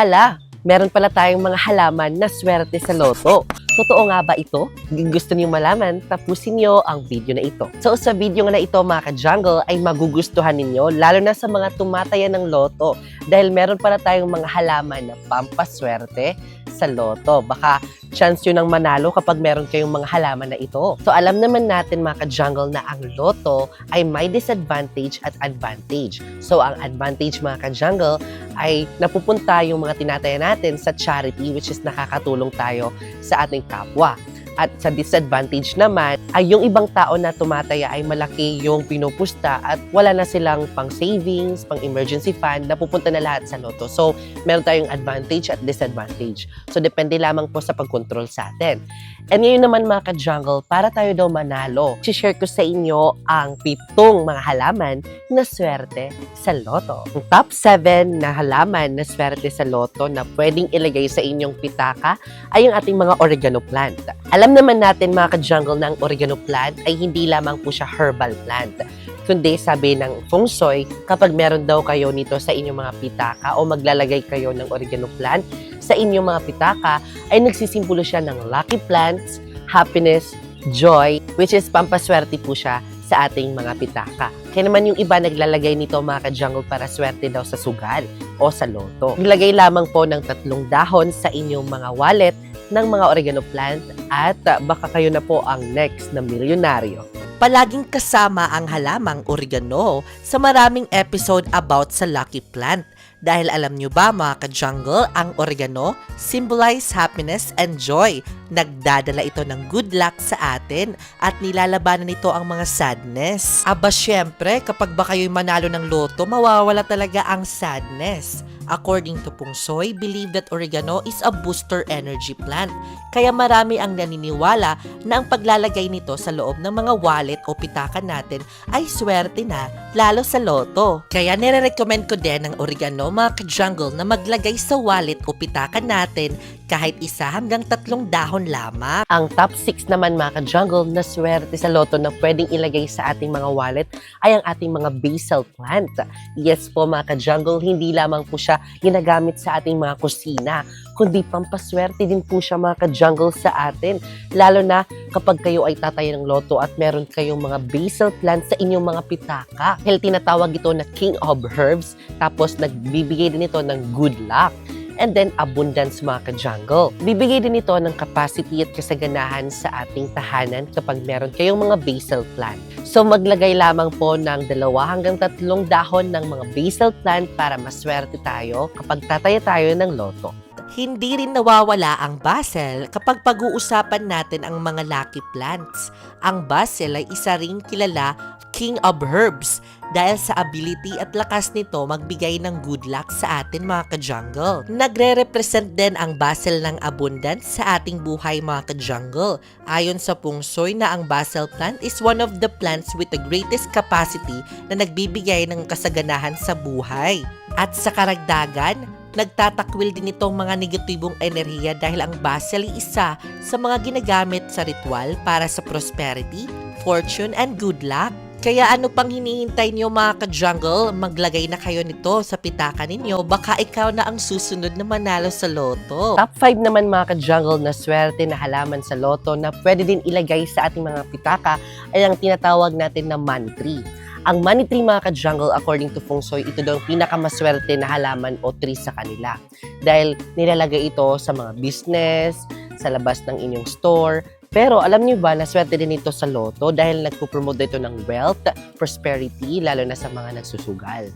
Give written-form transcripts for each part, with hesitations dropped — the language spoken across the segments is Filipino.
Hala, meron pala tayong mga halaman na swerte sa loto. Totoo nga ba ito? Kung gusto niyo malaman, tapusin niyo ang video na ito. So sa video na ito mga ka-jungle ay magugustuhan ninyo lalo na sa mga tumataya ng loto dahil meron pala tayong mga halaman na pampaswerte sa loto. Baka chance yun ang manalo kapag meron kayong mga halaman na ito. So alam naman natin mga ka-jungle na ang loto ay may disadvantage at advantage. So ang advantage mga ka-jungle ay napupunta yung mga tinataya natin sa charity which is nakakatulong tayo sa ating kapwa. At sa disadvantage naman ay yung ibang tao na tumataya ay malaki yung pinupusta at wala na silang pang savings, pang emergency fund na pupunta na lahat sa loto. So, meron tayong advantage at disadvantage. So, depende lamang po sa pag-control sa atin. And ngayon naman mga ka-jungle, para tayo daw manalo, share ko sa inyo ang 7 mga halaman na swerte sa loto. Ang top 7 na halaman na swerte sa loto na pwedeng ilagay sa inyong pitaka ay ang ating mga oregano plant. Alam naman natin mga ka-jungle na ang oregano plant ay hindi lamang po siya herbal plant. Kundi sabi ng Feng Shui, kapag meron daw kayo nito sa inyong mga pitaka o maglalagay kayo ng oregano plant sa inyong mga pitaka, ay nagsisimbolo siya ng lucky plants, happiness, joy, which is pampaswerte po siya sa ating mga pitaka. Kaya naman yung iba naglalagay nito mga ka-jungle para swerte daw sa sugal o sa loto. Maglagay lamang po ng 3 dahon sa inyong mga wallet ng mga oregano plant at baka kayo na po ang next na milyonaryo. Palaging kasama ang halamang oregano sa maraming episode about sa lucky plant. Dahil alam nyo ba mga ka-jungle, ang oregano symbolize happiness and joy. Nagdadala ito ng good luck sa atin at nilalabanan nito ang mga sadness. Aba syempre, kapag ba kayo'y manalo ng loto, mawawala talaga ang sadness. According to Feng Shui, believe that oregano is a booster energy plant. Kaya marami ang naniniwala na ang paglalagay nito sa loob ng mga wallet o pitaka natin ay swerte na, lalo sa loto. Kaya nire-recommend ko din ang oregano mga ka-jungle na maglagay sa wallet o pitaka natin kahit 1 hanggang 3 dahon lamang. Ang top 6 naman mga ka-jungle na swerte sa loto na pwedeng ilagay sa ating mga wallet ay ang ating mga basil plant. Yes po mga ka-jungle, hindi lamang po siya ginagamit sa ating mga kusina, kundi pampaswerte din po siya mga ka-jungle sa atin. Lalo na kapag kayo ay tataya ng loto at meron kayong mga basil plant sa inyong mga pitaka. Dahil tinatawag ito na king of herbs, tapos nagbibigay din ito ng good luck. And then abundance mga ka-jungle. Bibigay din ito ng capacity at kasaganahan sa ating tahanan kapag meron kayong mga basil plant. So maglagay lamang po ng 2 hanggang 3 dahon ng mga basil plant para maswerte tayo kapag tataya tayo ng loto. Hindi rin nawawala ang basil kapag pag-uusapan natin ang mga lucky plants. Ang basil ay isa ring kilala king of herbs dahil sa ability at lakas nito magbigay ng good luck sa atin mga ka-jungle. Nagre-represent din ang basil ng abundance sa ating buhay mga ka-jungle. Ayon sa Feng Shui na ang basil plant is one of the plants with the greatest capacity na nagbibigay ng kasaganahan sa buhay. At sa karagdagan, nagtatakwil din itong mga negatibong enerhiya dahil ang basil ay isa sa mga ginagamit sa ritual para sa prosperity, fortune, and good luck. Kaya ano pang hinihintay niyo mga ka-jungle? Maglagay na kayo nito sa pitaka ninyo, baka ikaw na ang susunod na manalo sa loto. Top 5 naman mga ka-jungle na swerte na halaman sa loto na pwede din ilagay sa ating mga pitaka ay ang tinatawag natin na money tree. Ang money tree mga ka-jungle, according to Feng Shui, ito daw ang pinakamaswerte na halaman o tree sa kanila. Dahil nilalagay ito sa mga business, sa labas ng inyong store. Pero alam niyo ba na swerte din ito sa loto dahil nagpo-promote ito ng wealth, prosperity, lalo na sa mga nagsusugal.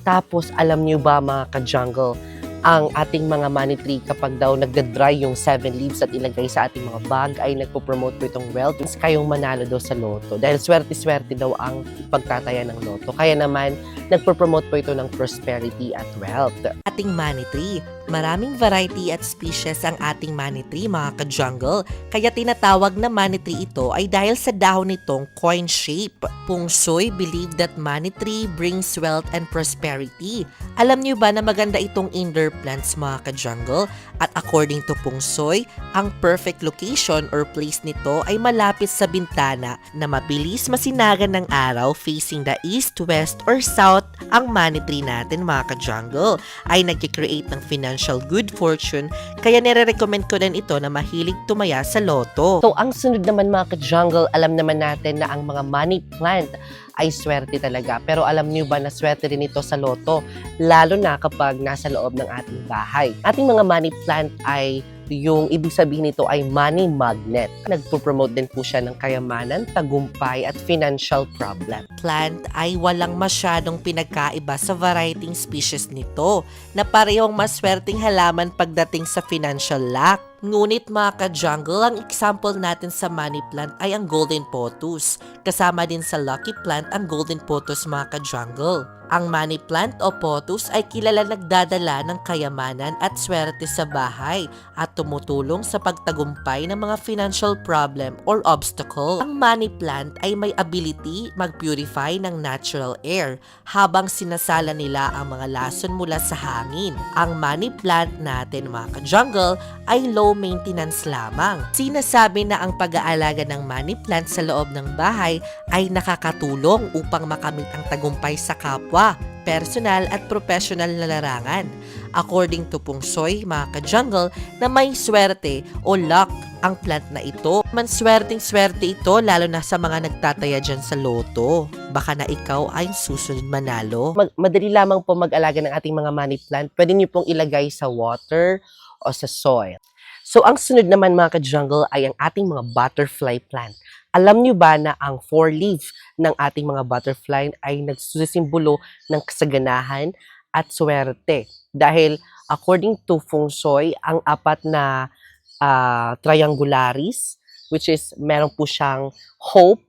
Tapos alam niyo ba mga ka-jungle, ang ating mga money tree kapag daw nagda-dry yung 7 leaves at ilagay sa ating mga bag ay nagpo-promote po itong wealth. Kayong manalo daw sa loto dahil swerte-swerte daw ang pagtataya ng loto. Kaya naman nagpo-promote po ito ng prosperity at wealth. Ating money tree. Maraming variety at species ang ating money tree mga ka-jungle. Kaya tinatawag na money tree ito ay dahil sa dahon nitong coin shape. Feng Shui believe that money tree brings wealth and prosperity. Alam niyo ba na maganda itong indoor plants mga ka-jungle? At according to Feng Shui, ang perfect location or place nito ay malapit sa bintana na mabilis masinagan ng araw facing the east, west, or south Ang money tree natin mga ka-jungle ay nag-create ng financial good fortune kaya nire-recommend ko din ito na mahilig tumaya sa loto. So, ang sunod naman mga ka-jungle, alam naman natin na ang mga money plant ay swerte talaga. Pero alam niyo ba na swerte din ito sa loto? Lalo na kapag nasa loob ng ating bahay. Ating mga money plant ay yung ibig sabihin nito ay money magnet. Nagpo-promote din po siya ng kayamanan, tagumpay at financial problem. Plant ay walang masyadong pinagkaiba sa variety species nito na parehong maswerteng halaman pagdating sa financial luck. Ngunit mga ka-jungle, ang example natin sa money plant ay ang golden pothos. Kasama din sa lucky plant ang golden pothos mga ka-jungle. Ang money plant o pothos ay kilala nagdadala ng kayamanan at swerte sa bahay at tumutulong sa pagtagumpay ng mga financial problem or obstacle. Ang money plant ay may ability mag-purify ng natural air habang sinasala nila ang mga lason mula sa hangin. Ang money plant natin mga ka-jungle ay low maintenance lamang. Sinasabi na ang pag-aalaga ng money plant sa loob ng bahay ay nakakatulong upang makamit ang tagumpay sa kapwa, personal at professional na larangan. According to Feng Shui, mga ka-jungle, na may swerte o luck ang plant na ito. Manswerteng-swerte ito lalo na sa mga nagtataya dyan sa loto. Baka na ikaw ay susunod manalo. Madali lamang po mag-alaga ng ating mga money plant. Pwede niyo pong ilagay sa water o sa soil. So, ang sunod naman mga ka-jungle ay ang ating mga butterfly plant. Alam niyo ba na ang 4-leaf ng ating mga butterfly ay nagsusisimbolo ng kasaganahan at swerte? Dahil according to Feng Shui, ang apat na triangularis, which is meron po siyang hope,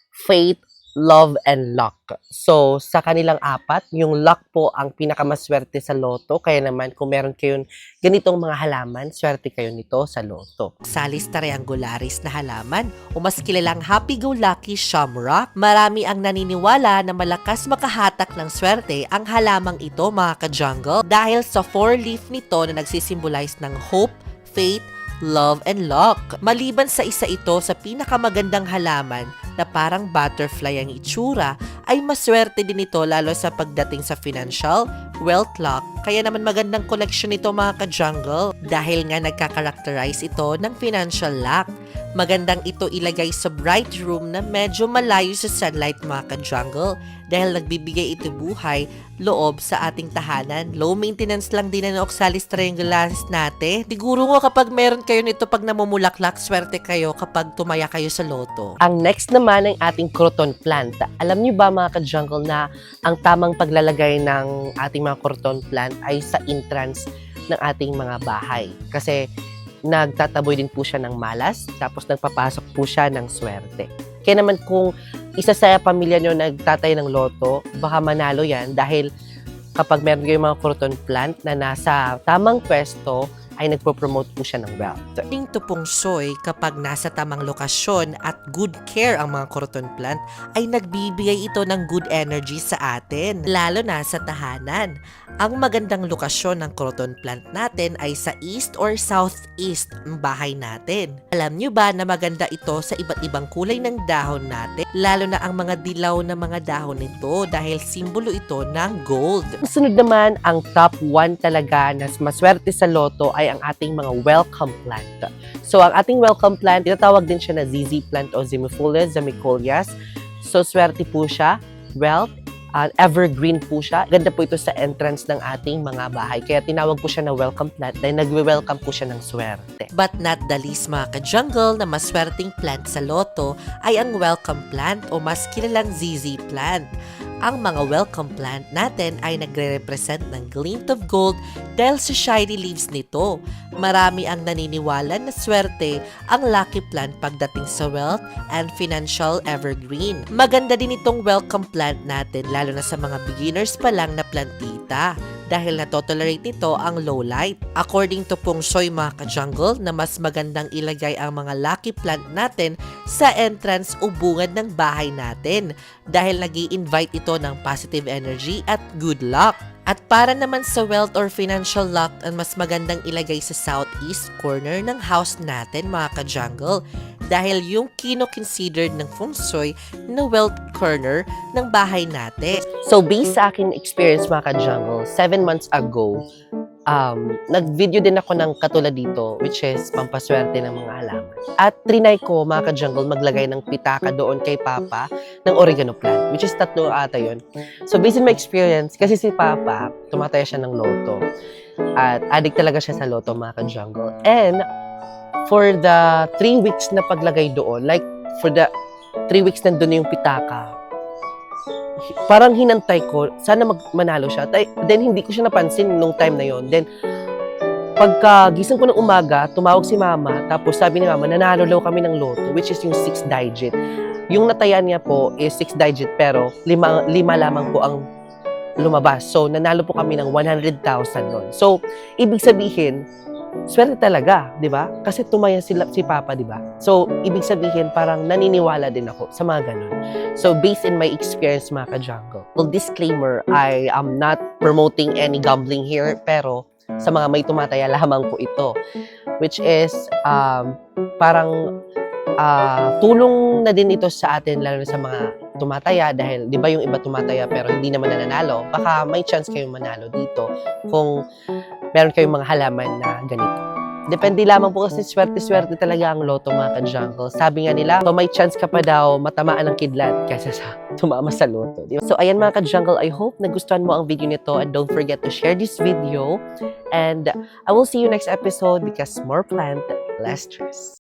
faith, love, and luck. So, sa kanilang apat, yung luck po ang pinakamaswerte sa loto. Kaya naman, kung meron kayong ganitong mga halaman, swerte kayo nito sa loto. Salis triangularis na halaman o mas kilalang happy-go-lucky shamrock, marami ang naniniwala na malakas makahatak ng swerte ang halamang ito mga ka-jungle dahil sa 4-leaf nito na nagsisimbolize ng hope, faith, love, and luck. Maliban sa isa ito sa pinakamagandang halaman na parang butterfly ang itsura, ay maswerte din ito lalo sa pagdating sa financial, wealth, luck. Kaya naman magandang collection nito mga ka-jungle dahil nga nagkakarakterize ito ng financial luck. Magandang ito ilagay sa bright room na medyo malayo sa sunlight mga ka-jungle dahil nagbibigay ito buhay loob sa ating tahanan. Low maintenance lang din ang Oxalis triangularis natin. Siguro nga kapag meron kayo nito pag namumulaklak, swerte kayo kapag tumaya kayo sa loto. Ang next naman ang ating croton plant. Alam niyo ba mga ka-jungle na ang tamang paglalagay ng ating mga croton plant ay sa entrance ng ating mga bahay? Kasi nagtataboy din po siya ng malas, tapos nagpapasok po siya ng swerte. Kaya naman kung isa sa pamilya nyo nagtatay ng loto, baka manalo yan dahil kapag meron kayong mga croton plant na nasa tamang pwesto, ay nagpo-promote po siya ng wealth. According to Feng Shui, kapag nasa tamang lokasyon at good care ang mga croton plant, ay nagbibigay ito ng good energy sa atin, lalo na sa tahanan. Ang magandang lokasyon ng croton plant natin ay sa east or southeast ng bahay natin. Alam nyo ba na maganda ito sa iba't ibang kulay ng dahon natin, lalo na ang mga dilaw na mga dahon nito dahil simbolo ito ng gold. Sunod naman, ang top 1 talaga na maswerte sa loto ay ang ating mga welcome plant. So, ang ating welcome plant, tinatawag din siya na ZZ plant o Zimiphilus zamicolias. So, swerte po siya, wealth, evergreen po siya. Ganda po ito sa entrance ng ating mga bahay. Kaya tinawag po siya na welcome plant dahil nagwe-welcome po siya ng swerte. But not the least mga ka-jungle na maswerteng plant sa loto ay ang welcome plant o mas kilalang ZZ plant. Ang mga welcome plant natin ay nagre-represent ng glint of gold dahil sa shiny leaves nito. Marami ang naniniwala na swerte ang lucky plant pagdating sa wealth and financial evergreen. Maganda din itong welcome plant natin lalo na sa mga beginners pa lang na plantita dahil natotolerate nito ang low light. According to Feng Shui mga ka-jungle na mas magandang ilagay ang mga lucky plant natin sa entrance o bungad ng bahay natin dahil nag-i-invite ito ng positive energy at good luck. At para naman sa wealth or financial luck, ang mas magandang ilagay sa southeast corner ng house natin mga ka-jungle dahil yung kino-considered ng feng shui na wealth corner ng bahay natin. So, based sa akin experience mga ka-jungle, 7 months ago, nag-video din ako ng katulad dito, which is pampaswerte ng mga halaman. At trinay ko, mga ka-jungle, maglagay ng pitaka doon kay Papa ng oregano plant, which is 3 ata yun. So, based on my experience, kasi si Papa, tumataya siya ng loto. At addict talaga siya sa loto, mga ka-jungle. And, for the 3 weeks na paglagay doon, like, for the 3 weeks nandun yung pitaka, parang hinantay ko, sana manalo siya. Then, hindi ko siya napansin nung time na yon. Then, pagka gising ko ng umaga, tumawag si Mama, tapos sabi ni Mama, nanalo daw kami ng loto, which is yung 6 digit. Yung nataya niya po is 6 digit, pero 5 lamang po ang lumabas. So, nanalo po kami ng 100,000 nun. So, ibig sabihin, swerte talaga, di ba? Kasi tumaya si Papa, di ba? So, ibig sabihin, parang naniniwala din ako sa mga ganun. So, based in my experience, mga ka-jungle. Well, disclaimer, I am not promoting any gambling here, pero sa mga may tumataya lamang po ito. Which is, parang tulong na din ito sa atin, lalo na sa mga tumataya, dahil di ba yung iba tumataya pero hindi naman nananalo, baka may chance kayong manalo dito kung meron kayong mga halaman na ganito. Depende lamang po kasi swerte-swerte talaga ang loto, mga ka-jungle. Sabi nga nila, so may chance ka pa daw matamaan ng kidlat kaysa sa tumama sa loto. Diba? So ayan mga ka-jungle, I hope nagustuhan mo ang video nito and don't forget to share this video. And I will see you next episode because more plant, less stress.